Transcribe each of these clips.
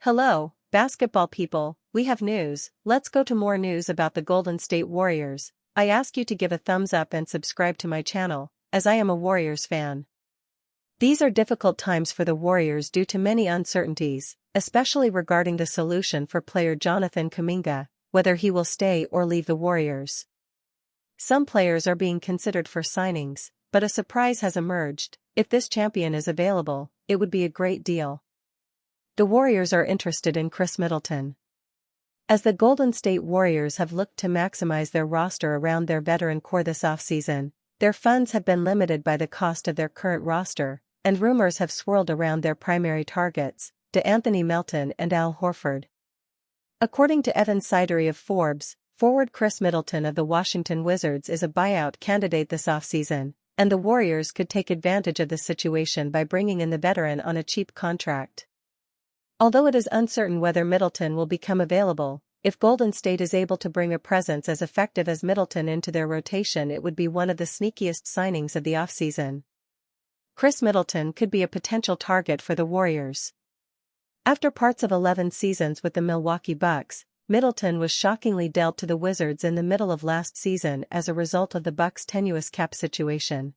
Hello, basketball people, we have news. Let's go to more news about the Golden State Warriors. I ask you to give a thumbs up and subscribe to my channel, as I am a Warriors fan. These are difficult times for the Warriors due to many uncertainties, especially regarding the solution for player Jonathan Kuminga, whether he will stay or leave the Warriors. Some players are being considered for signings, but a surprise has emerged. If this champion is available, it would be a great deal. The Warriors are interested in Khris Middleton. As the Golden State Warriors have looked to maximize their roster around their veteran core this offseason, their funds have been limited by the cost of their current roster, and rumors have swirled around their primary targets, Anthony Melton and Al Horford. According to Evan Sidery of Forbes, forward Khris Middleton of the Washington Wizards is a buyout candidate this offseason, and the Warriors could take advantage of the situation by bringing in the veteran on a cheap contract. Although it is uncertain whether Middleton will become available, if Golden State is able to bring a presence as effective as Middleton into their rotation, it would be one of the sneakiest signings of the offseason. Khris Middleton could be a potential target for the Warriors. After parts of 11 seasons with the Milwaukee Bucks, Middleton was shockingly dealt to the Wizards in the middle of last season as a result of the Bucks' tenuous cap situation.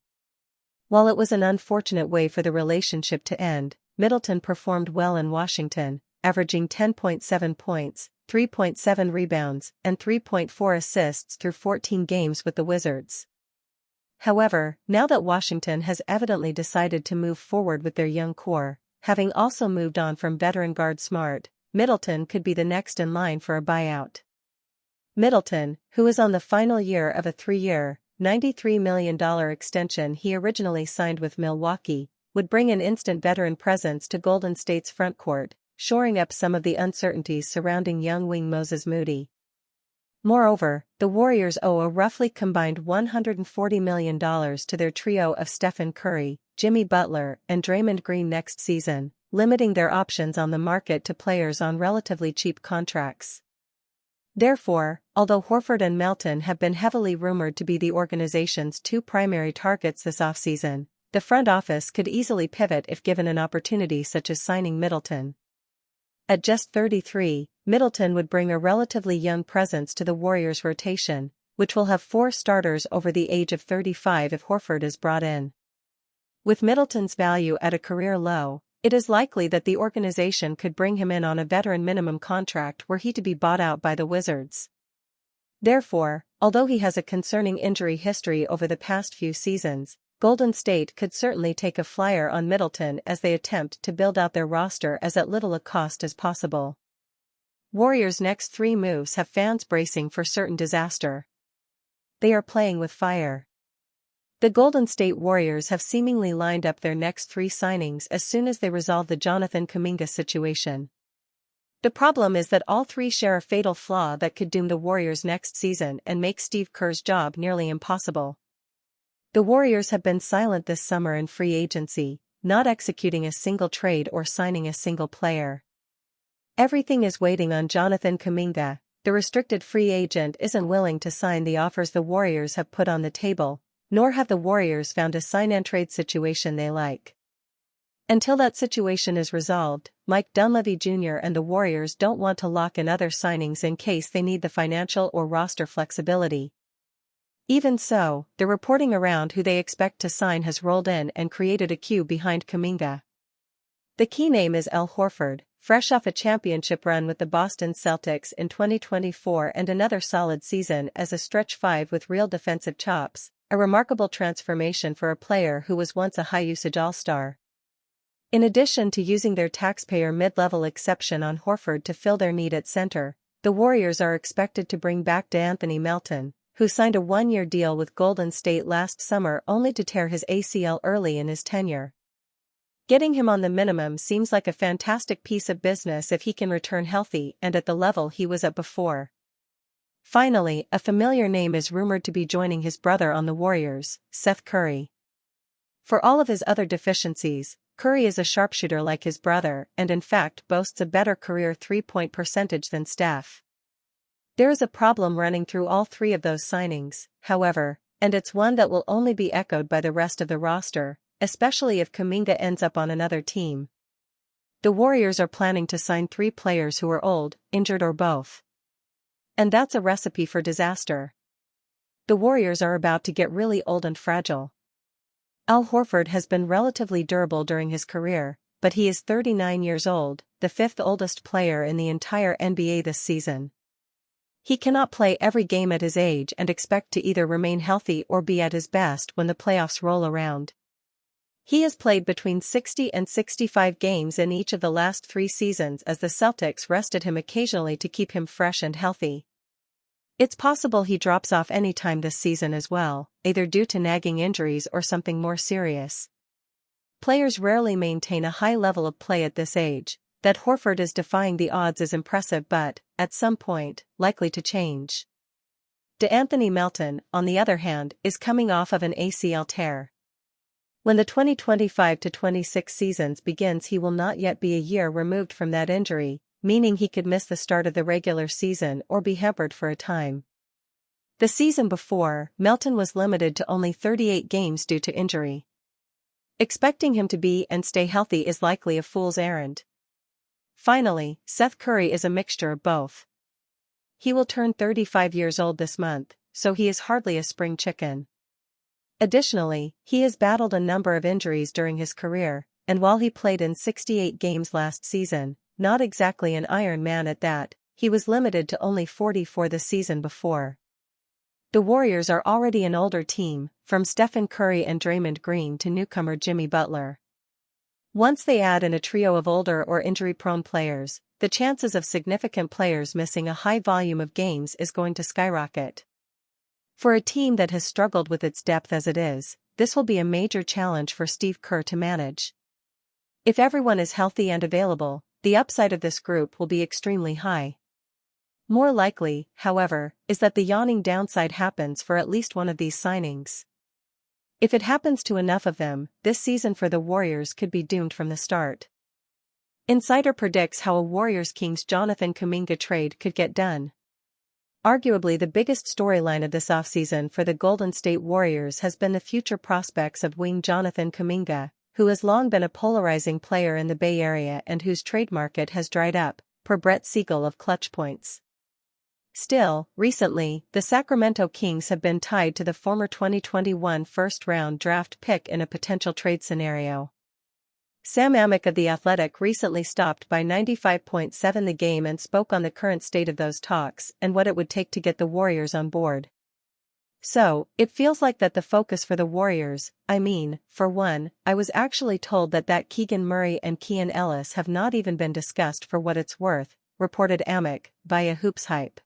While it was an unfortunate way for the relationship to end, Middleton performed well in Washington, averaging 10.7 points, 3.7 rebounds, and 3.4 assists through 14 games with the Wizards. However, now that Washington has evidently decided to move forward with their young core, having also moved on from veteran guard Smart, Middleton could be the next in line for a buyout. Middleton, who is on the final year of a 3-year, $93 million extension he originally signed with Milwaukee, would bring an instant veteran presence to Golden State's frontcourt, shoring up some of the uncertainties surrounding young wing Moses Moody. Moreover, the Warriors owe a roughly combined $140 million to their trio of Stephen Curry, Jimmy Butler, and Draymond Green next season, limiting their options on the market to players on relatively cheap contracts. Therefore, although Horford and Melton have been heavily rumored to be the organization's two primary targets this offseason, the front office could easily pivot if given an opportunity such as signing Middleton. At just 33, Middleton would bring a relatively young presence to the Warriors' rotation, which will have 4 starters over the age of 35 if Horford is brought in. With Middleton's value at a career low, it is likely that the organization could bring him in on a veteran minimum contract were he to be bought out by the Wizards. Therefore, although he has a concerning injury history over the past few seasons, Golden State could certainly take a flyer on Middleton as they attempt to build out their roster as at little a cost as possible. Warriors' next 3 moves have fans bracing for certain disaster. They are playing with fire. The Golden State Warriors have seemingly lined up their next 3 signings as soon as they resolve the Jonathan Kuminga situation. The problem is that all 3 share a fatal flaw that could doom the Warriors next season and make Steve Kerr's job nearly impossible. The Warriors have been silent this summer in free agency, not executing a single trade or signing a single player. Everything is waiting on Jonathan Kuminga. The restricted free agent isn't willing to sign the offers the Warriors have put on the table, nor have the Warriors found a sign-and-trade situation they like. Until that situation is resolved, Mike Dunleavy Jr. and the Warriors don't want to lock in other signings in case they need the financial or roster flexibility. Even so, the reporting around who they expect to sign has rolled in and created a queue behind Kuminga. The key name is Al Horford, fresh off a championship run with the Boston Celtics in 2024 and another solid season as a stretch 5 with real defensive chops, a remarkable transformation for a player who was once a high-usage all-star. In addition to using their taxpayer mid-level exception on Horford to fill their need at center, the Warriors are expected to bring back Anthony Melton, who signed a 1-year deal with Golden State last summer only to tear his ACL early in his tenure. Getting him on the minimum seems like a fantastic piece of business if he can return healthy and at the level he was at before. Finally, a familiar name is rumored to be joining his brother on the Warriors, Seth Curry. For all of his other deficiencies, Curry is a sharpshooter like his brother and in fact boasts a better career 3-point percentage than Steph. There is a problem running through all 3 of those signings, however, and it's one that will only be echoed by the rest of the roster, especially if Kuminga ends up on another team. The Warriors are planning to sign 3 players who are old, injured or both. And that's a recipe for disaster. The Warriors are about to get really old and fragile. Al Horford has been relatively durable during his career, but he is 39 years old, the 5th oldest player in the entire NBA this season. He cannot play every game at his age and expect to either remain healthy or be at his best when the playoffs roll around. He has played between 60 and 65 games in each of the last 3 seasons as the Celtics rested him occasionally to keep him fresh and healthy. It's possible he drops off any time this season as well, either due to nagging injuries or something more serious. Players rarely maintain a high level of play at this age. That Horford is defying the odds is impressive but, at some point, likely to change. DeAnthony Melton, on the other hand, is coming off of an ACL tear. When the 2025-26 seasons begins, he will not yet be a year removed from that injury, meaning he could miss the start of the regular season or be hampered for a time. The season before, Melton was limited to only 38 games due to injury. Expecting him to be and stay healthy is likely a fool's errand. Finally, Seth Curry is a mixture of both. He will turn 35 years old this month, so he is hardly a spring chicken. Additionally, he has battled a number of injuries during his career, and while he played in 68 games last season, not exactly an Iron Man at that, he was limited to only 44 the season before. The Warriors are already an older team, from Stephen Curry and Draymond Green to newcomer Jimmy Butler. Once they add in a trio of older or injury-prone players, the chances of significant players missing a high volume of games is going to skyrocket. For a team that has struggled with its depth as it is, this will be a major challenge for Steve Kerr to manage. If everyone is healthy and available, the upside of this group will be extremely high. More likely, however, is that the yawning downside happens for at least one of these signings. If it happens to enough of them, this season for the Warriors could be doomed from the start. Insider predicts how a Warriors-Kings Jonathan Kuminga trade could get done. Arguably the biggest storyline of this offseason for the Golden State Warriors has been the future prospects of wing Jonathan Kuminga, who has long been a polarizing player in the Bay Area and whose trade market has dried up, per Brett Siegel of Clutch Points. Still, recently, the Sacramento Kings have been tied to the former 2021 first-round draft pick in a potential trade scenario. Sam Amick of The Athletic recently stopped by 95.7 The Game and spoke on the current state of those talks and what it would take to get the Warriors on board. So, it feels like that the focus for the Warriors, for one, I was actually told that Keegan Murray and Keon Ellis have not even been discussed for what it's worth, reported Amick, via Hoops Hype.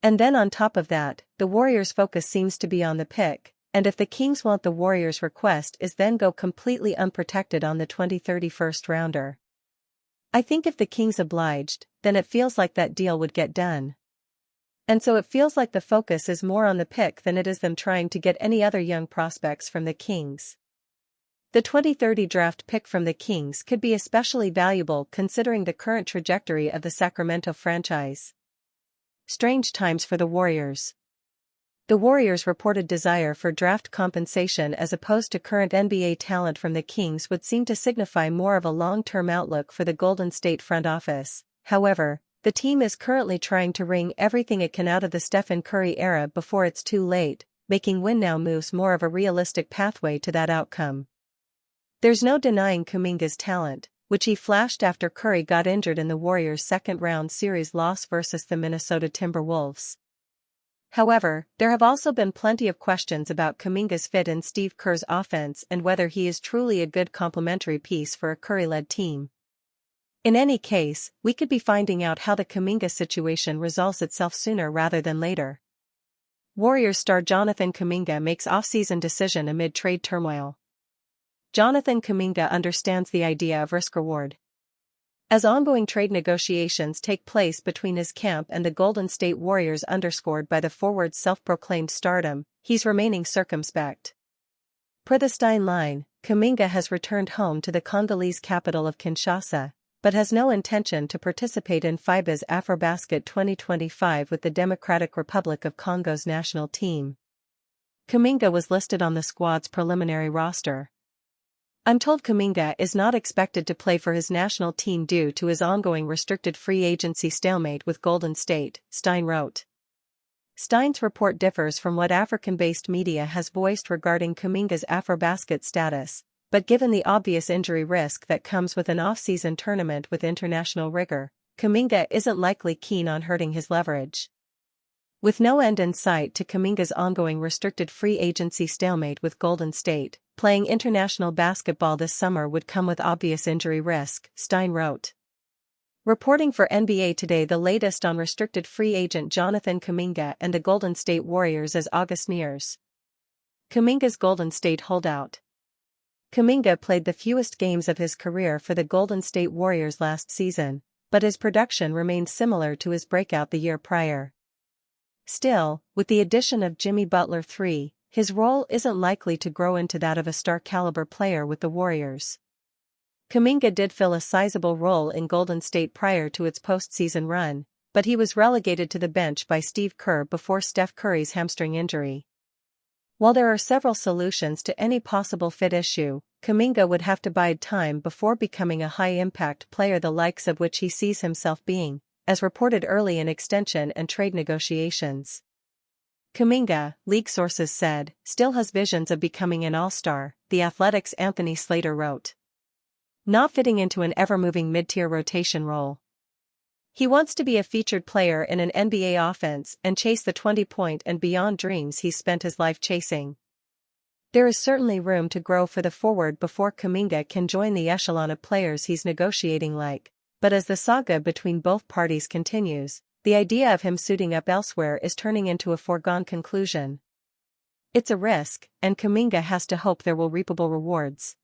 And then on top of that, the Warriors' focus seems to be on the pick, and if the Kings want the Warriors' request is then go completely unprotected on the 2030 first-rounder. I think if the Kings obliged, then it feels like that deal would get done. And so it feels like the focus is more on the pick than it is them trying to get any other young prospects from the Kings. The 2030 draft pick from the Kings could be especially valuable considering the current trajectory of the Sacramento franchise. Strange times for the Warriors. The Warriors' reported desire for draft compensation as opposed to current NBA talent from the Kings would seem to signify more of a long-term outlook for the Golden State front office. However, the team is currently trying to wring everything it can out of the Stephen Curry era before it's too late, making win-now moves more of a realistic pathway to that outcome. There's no denying Kuminga's talent, which he flashed after Curry got injured in the Warriors' second-round series loss versus the Minnesota Timberwolves. However, there have also been plenty of questions about Kuminga's fit in Steve Kerr's offense and whether he is truly a good complementary piece for a Curry-led team. In any case, we could be finding out how the Kuminga situation resolves itself sooner rather than later. Warriors star Jonathan Kuminga makes offseason decision amid trade turmoil. Jonathan Kuminga understands the idea of risk-reward. As ongoing trade negotiations take place between his camp and the Golden State Warriors underscored by the forward's self-proclaimed stardom, he's remaining circumspect. Per the Stein line, Kuminga has returned home to the Congolese capital of Kinshasa, but has no intention to participate in FIBA's Afrobasket 2025 with the Democratic Republic of Congo's national team. Kuminga was listed on the squad's preliminary roster. "I'm told Kuminga is not expected to play for his national team due to his ongoing restricted free agency stalemate with Golden State," Stein wrote. Stein's report differs from what African-based media has voiced regarding Kuminga's Afrobasket status, but given the obvious injury risk that comes with an off-season tournament with international rigor, Kuminga isn't likely keen on hurting his leverage. With no end in sight to Kuminga's ongoing restricted free agency stalemate with Golden State, playing international basketball this summer would come with obvious injury risk, Stein wrote. Reporting for NBA Today, the latest on restricted free agent Jonathan Kuminga and the Golden State Warriors as August nears. Kuminga's Golden State holdout. Kuminga played the fewest games of his career for the Golden State Warriors last season, but his production remained similar to his breakout the year prior. Still, with the addition of Jimmy Butler III, his role isn't likely to grow into that of a star-caliber player with the Warriors. Kuminga did fill a sizable role in Golden State prior to its postseason run, but he was relegated to the bench by Steve Kerr before Steph Curry's hamstring injury. While there are several solutions to any possible fit issue, Kuminga would have to bide time before becoming a high-impact player the likes of which he sees himself being, as reported early in extension and trade negotiations. Kuminga, league sources said, still has visions of becoming an all-star, The Athletic's Anthony Slater wrote. Not fitting into an ever-moving mid-tier rotation role. He wants to be a featured player in an NBA offense and chase the 20-point and beyond dreams he's spent his life chasing. There is certainly room to grow for the forward before Kuminga can join the echelon of players he's negotiating like, but as the saga between both parties continues, the idea of him suiting up elsewhere is turning into a foregone conclusion. It's a risk, and Kuminga has to hope there will reapable rewards.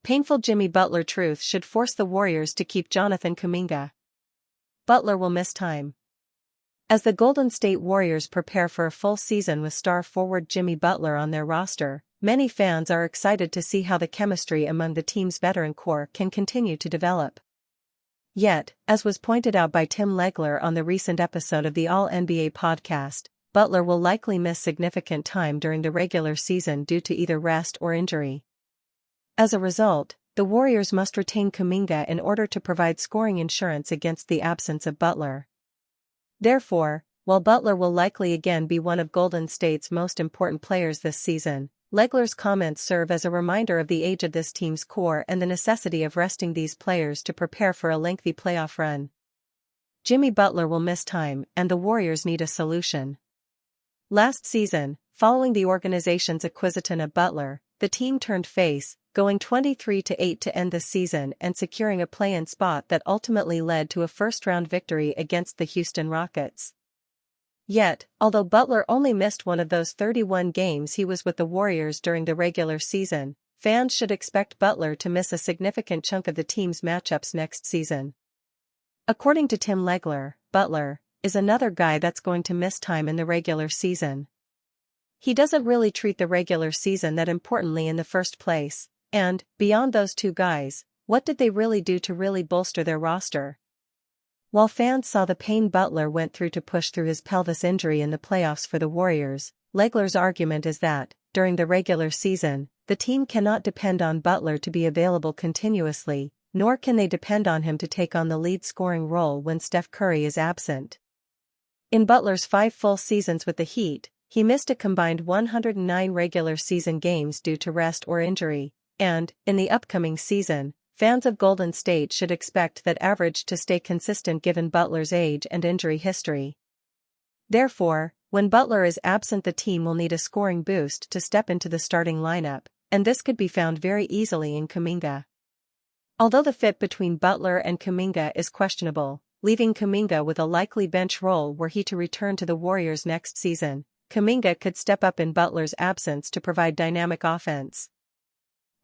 Painful Jimmy Butler truth should force the Warriors to keep Jonathan Kuminga. Butler will miss time. As the Golden State Warriors prepare for a full season with star forward Jimmy Butler on their roster, many fans are excited to see how the chemistry among the team's veteran core can continue to develop. Yet, as was pointed out by Tim Legler on the recent episode of the All-NBA podcast, Butler will likely miss significant time during the regular season due to either rest or injury. As a result, the Warriors must retain Kuminga in order to provide scoring insurance against the absence of Butler. Therefore, while Butler will likely again be one of Golden State's most important players this season, Legler's comments serve as a reminder of the age of this team's core and the necessity of resting these players to prepare for a lengthy playoff run. Jimmy Butler will miss time, and the Warriors need a solution. Last season, following the organization's acquisition of Butler, the team turned face, going 23-8 to end the season and securing a play-in spot that ultimately led to a first-round victory against the Houston Rockets. Yet, although Butler only missed one of those 31 games he was with the Warriors during the regular season, fans should expect Butler to miss a significant chunk of the team's matchups next season. According to Tim Legler, Butler is another guy that's going to miss time in the regular season. He doesn't really treat the regular season that importantly in the first place, and, beyond those two guys, what did they really do to really bolster their roster? While fans saw the pain Butler went through to push through his pelvis injury in the playoffs for the Warriors, Legler's argument is that, during the regular season, the team cannot depend on Butler to be available continuously, nor can they depend on him to take on the lead scoring role when Steph Curry is absent. In Butler's 5 full seasons with the Heat, he missed a combined 109 regular season games due to rest or injury, and, in the upcoming season, fans of Golden State should expect that average to stay consistent given Butler's age and injury history. Therefore, when Butler is absent, the team will need a scoring boost to step into the starting lineup, and this could be found very easily in Kuminga. Although the fit between Butler and Kuminga is questionable, leaving Kuminga with a likely bench role were he to return to the Warriors next season, Kuminga could step up in Butler's absence to provide dynamic offense.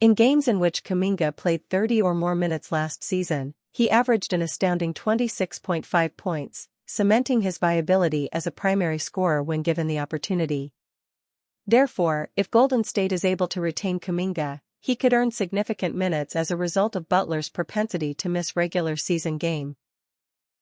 In games in which Kuminga played 30 or more minutes last season, he averaged an astounding 26.5 points, cementing his viability as a primary scorer when given the opportunity. Therefore, if Golden State is able to retain Kuminga, he could earn significant minutes as a result of Butler's propensity to miss regular season games.